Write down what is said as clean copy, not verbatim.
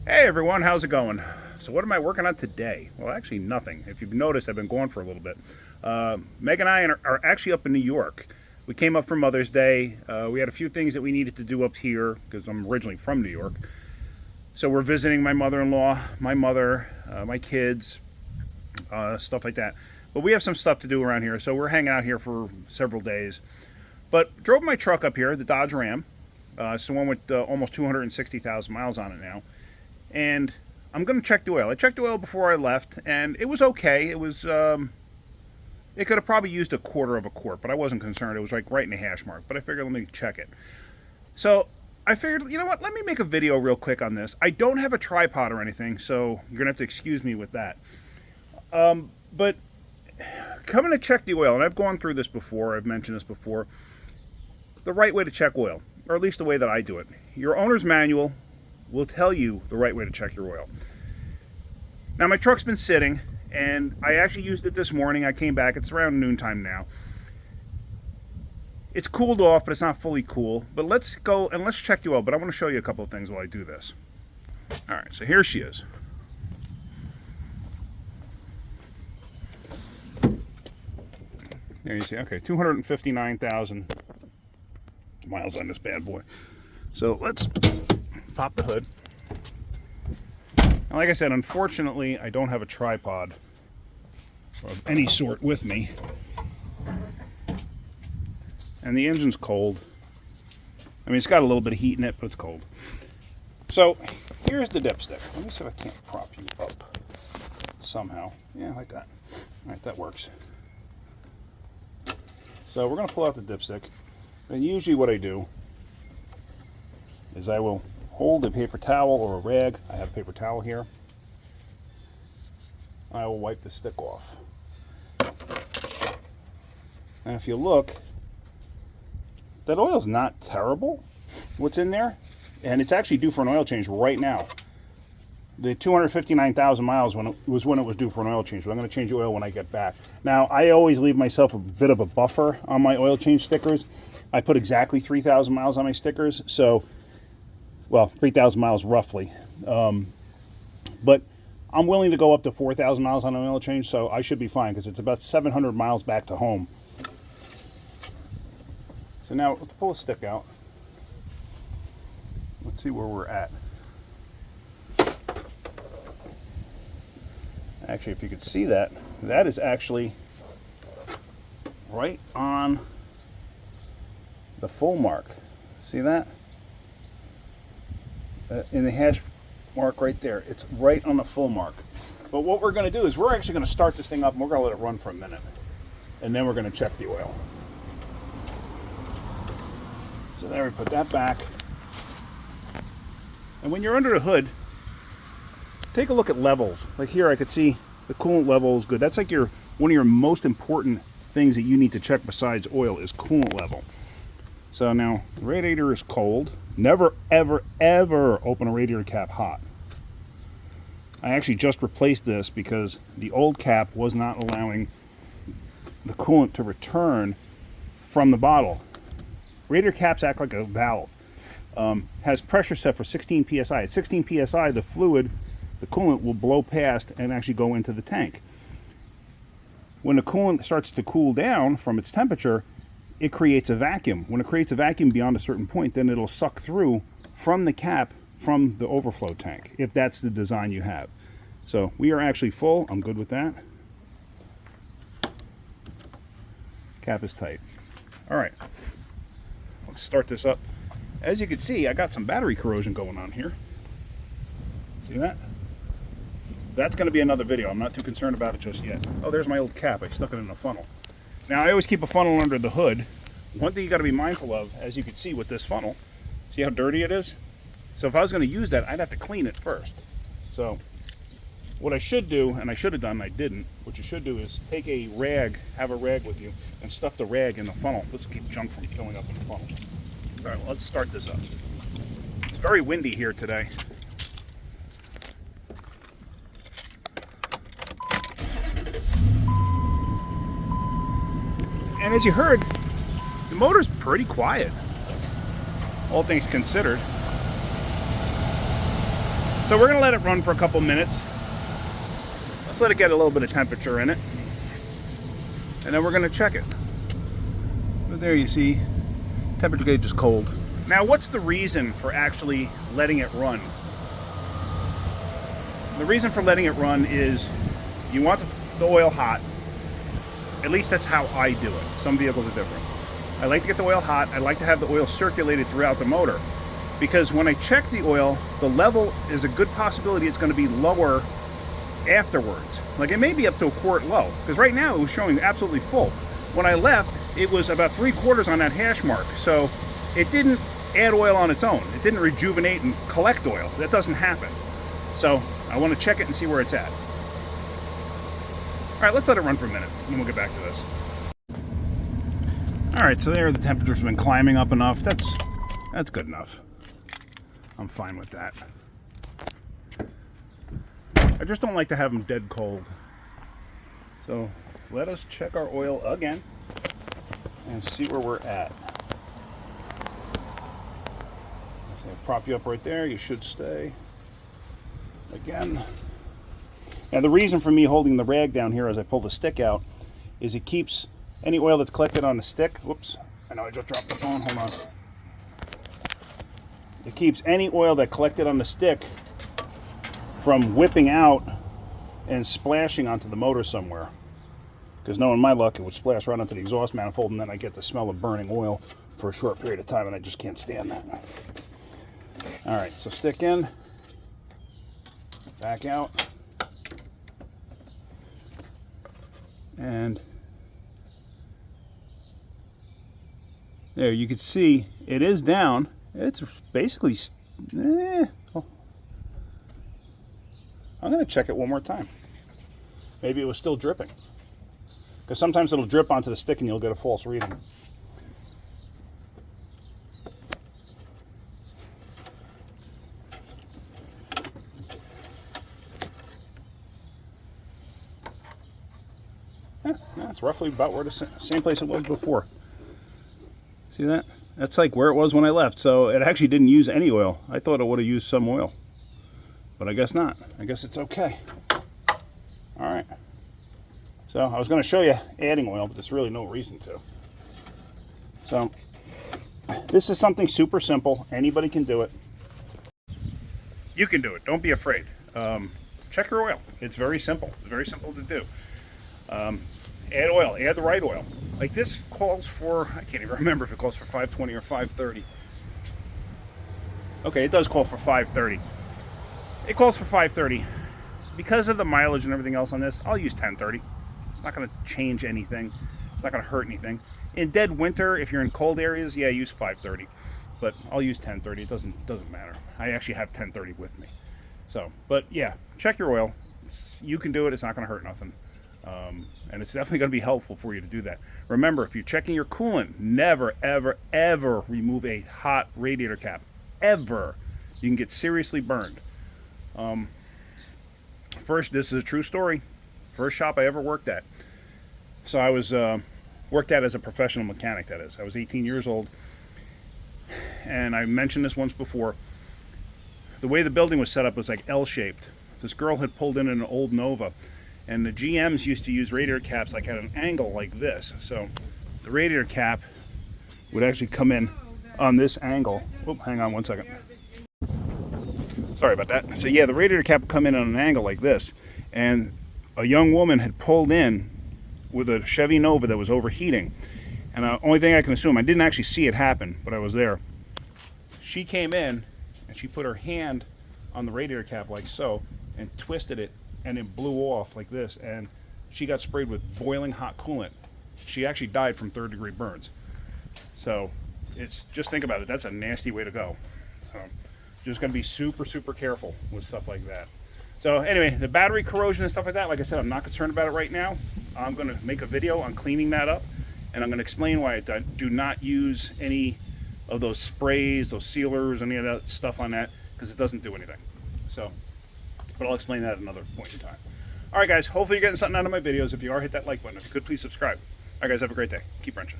Hey everyone, how's it going? So what am I working on today? Well, actually nothing. If you've noticed, I've been gone for a little bit. Meg and I are actually up in New York. We came up for Mother's Day. We had a few things that we needed to do up here because I'm originally from New York. So we're visiting my mother-in-law, my mother, my kids, stuff like that. But we have some stuff to do around here, so we're hanging out here for several days. But drove my truck up here, the Dodge Ram. It's the one with almost 260,000 miles on it now. And I'm going to check the oil. I checked the oil before I left, and it was okay. It was, it could have probably used a quarter of a quart, but I wasn't concerned. It was like right in the hash mark, but I figured let me check it. So I figured, you know what, let me make a video real quick on this. I don't have a tripod or anything, so you're going to have to excuse me with that. But coming to check the oil, and I've gone through this before, I've mentioned this before, the right way to check oil, or at least the way that I do it. Your owner's manual will tell you the right way to check your oil. Now my truck's been sitting, and I actually used it this morning. I came back, it's around noontime now. It's cooled off, but it's not fully cool. But let's go and let's check the oil, but I want to show you a couple of things while I do this. All right, so here she is. There you see, okay, 259,000 miles on this bad boy. So let's pop the hood. And like I said, unfortunately, I don't have a tripod of any sort with me. And the engine's cold. I mean, it's got a little bit of heat in it, but it's cold. So here's the dipstick. Let me see if I can't prop you up somehow. Yeah, like that. All right, that works. So we're going to pull out the dipstick. And usually what I do is I will hold a paper towel or a rag. I have a paper towel here. I will wipe the stick off. And if you look, that oil's not terrible, what's in there. And it's actually due for an oil change right now. The 259,000 miles when it was due for an oil change. But I'm going to change the oil when I get back. Now, I always leave myself a bit of a buffer on my oil change stickers. I put exactly 3,000 miles on my stickers. So, well, 3,000 miles roughly. But I'm willing to go up to 4,000 miles on an oil change, so I should be fine because it's about 700 miles back to home. So now let's pull a stick out. Let's see where we're at. Actually, if you could see that, that is actually right on the full mark. See that? In the hash mark right there. It's right on the full mark. But what we're going to do is we're actually going to start this thing up and we're going to let it run for a minute. And then we're going to check the oil. So there, we put that back. And when you're under the hood, take a look at levels. Like here I could see the coolant level is good. That's like one of your most important things that you need to check besides oil is coolant level. So now the radiator is cold. Never, ever, ever open a radiator cap hot. I actually just replaced this because the old cap was not allowing the coolant to return from the bottle. Radiator caps act like a valve. Has pressure set for 16 psi. At 16 psi, the fluid, the coolant will blow past and actually go into the tank. When the coolant starts to cool down from its temperature, it creates a vacuum. When it creates a vacuum beyond a certain point, then it'll suck through from the cap from the overflow tank, if that's the design you have. So we are actually full. I'm good with that. Cap is tight. All right, let's start this up. As you can see, I got some battery corrosion going on here. See that? That's going to be another video. I'm not too concerned about it just yet. Oh, there's my old cap. I stuck it in a funnel. Now, I always keep a funnel under the hood. One thing you got to be mindful of, as you can see with this funnel, see how dirty it is? So if I was going to use that, I'd have to clean it first. So what I should do, and I should have done, and I didn't, what you should do is take a rag, have a rag with you, and stuff the rag in the funnel. This will keep junk from filling up in the funnel. All right, well, let's start this up. It's very windy here today. And as you heard, the motor's pretty quiet, all things considered. So we're going to let it run for a couple minutes. Let's let it get a little bit of temperature in it. And then we're going to check it. But there you see, temperature gauge is cold. Now, what's the reason for actually letting it run? The reason for letting it run is you want the oil hot. At least that's how I do it. Some vehicles are different. I like to get the oil hot. I like to have the oil circulated throughout the motor, because when I check the oil, the level is a good possibility it's going to be lower afterwards. Like, it may be up to a quart low, because right now it was showing absolutely full. When I left, it was about 3/4 on that hash mark, so it didn't add oil on its own. It didn't rejuvenate and collect oil. That doesn't happen. So I want to check it and see where it's at. All right, let's let it run for a minute, and then we'll get back to this. All right, so there, the temperature's been climbing up enough. That's good enough. I'm fine with that. I just don't like to have them dead cold. So let us check our oil again and see where we're at. So I'll prop you up right there. You should stay. Again. Now, the reason for me holding the rag down here as I pull the stick out is it keeps any oil that's collected on the stick. Whoops, I know I just dropped the phone. Hold on. It keeps any oil that collected on the stick from whipping out and splashing onto the motor somewhere. Because knowing my luck, it would splash right onto the exhaust manifold, and then I get the smell of burning oil for a short period of time, and I just can't stand that. All right, so stick in, back out, and there you can see it is down. It's basically, well, I'm going to check it one more time. Maybe it was still dripping. Because sometimes it'll drip onto the stick and you'll get a false reading. That's roughly about where the same place it was before. See that? That's like where it was when I left. So it actually didn't use any oil. I thought it would have used some oil. But I guess not. I guess it's okay. All right. So I was going to show you adding oil, but there's really no reason to. So this is something super simple. Anybody can do it. You can do it. Don't be afraid. Check your oil. It's very simple. It's very simple to do. Add oil. Add the right oil. Like this calls for, I can't even remember if it calls for 520 or 530. Okay, it does call for 530. It calls for 530. Because of the mileage and everything else on this, I'll use 1030. It's not going to change anything. It's not going to hurt anything. In dead winter, if you're in cold areas, yeah, use 530. But I'll use 1030. It doesn't matter. I actually have 1030 with me. So, but yeah, check your oil. You can do it. It's not going to hurt nothing. And it's definitely going to be helpful for you to do that. Remember, if you're checking your coolant, never, ever, ever remove a hot radiator cap. Ever. You can get seriously burned. First, this is a true story. First shop I ever worked at. So I was worked at as a professional mechanic, that is. I was 18 years old. And I mentioned this once before. The way the building was set up was like L-shaped. This girl had pulled in an old Nova. And the GMs used to use radiator caps like at an angle like this. So the radiator cap would actually come in on this angle. Oh, hang on one second. Sorry about that. So yeah, the radiator cap would come in on an angle like this. And a young woman had pulled in with a Chevy Nova that was overheating. And the only thing I can assume, I didn't actually see it happen, but I was there. She came in and she put her hand on the radiator cap like so and twisted it, and it blew off like this, and she got sprayed with boiling hot coolant. She actually died from third-degree burns. So it's, just think about it, that's a nasty way to go. So just going to be super, super careful with stuff like that. So anyway, the battery corrosion and stuff like that, like I said, I'm not concerned about it right now. I'm going to make a video on cleaning that up, and I'm going to explain why I do not use any of those sprays, those sealers, any of that stuff on that, because it doesn't do anything. So, but I'll explain that at another point in time. All right, guys, hopefully you're getting something out of my videos. If you are, hit that like button. If you could, please subscribe. All right, guys, have a great day. Keep wrenching.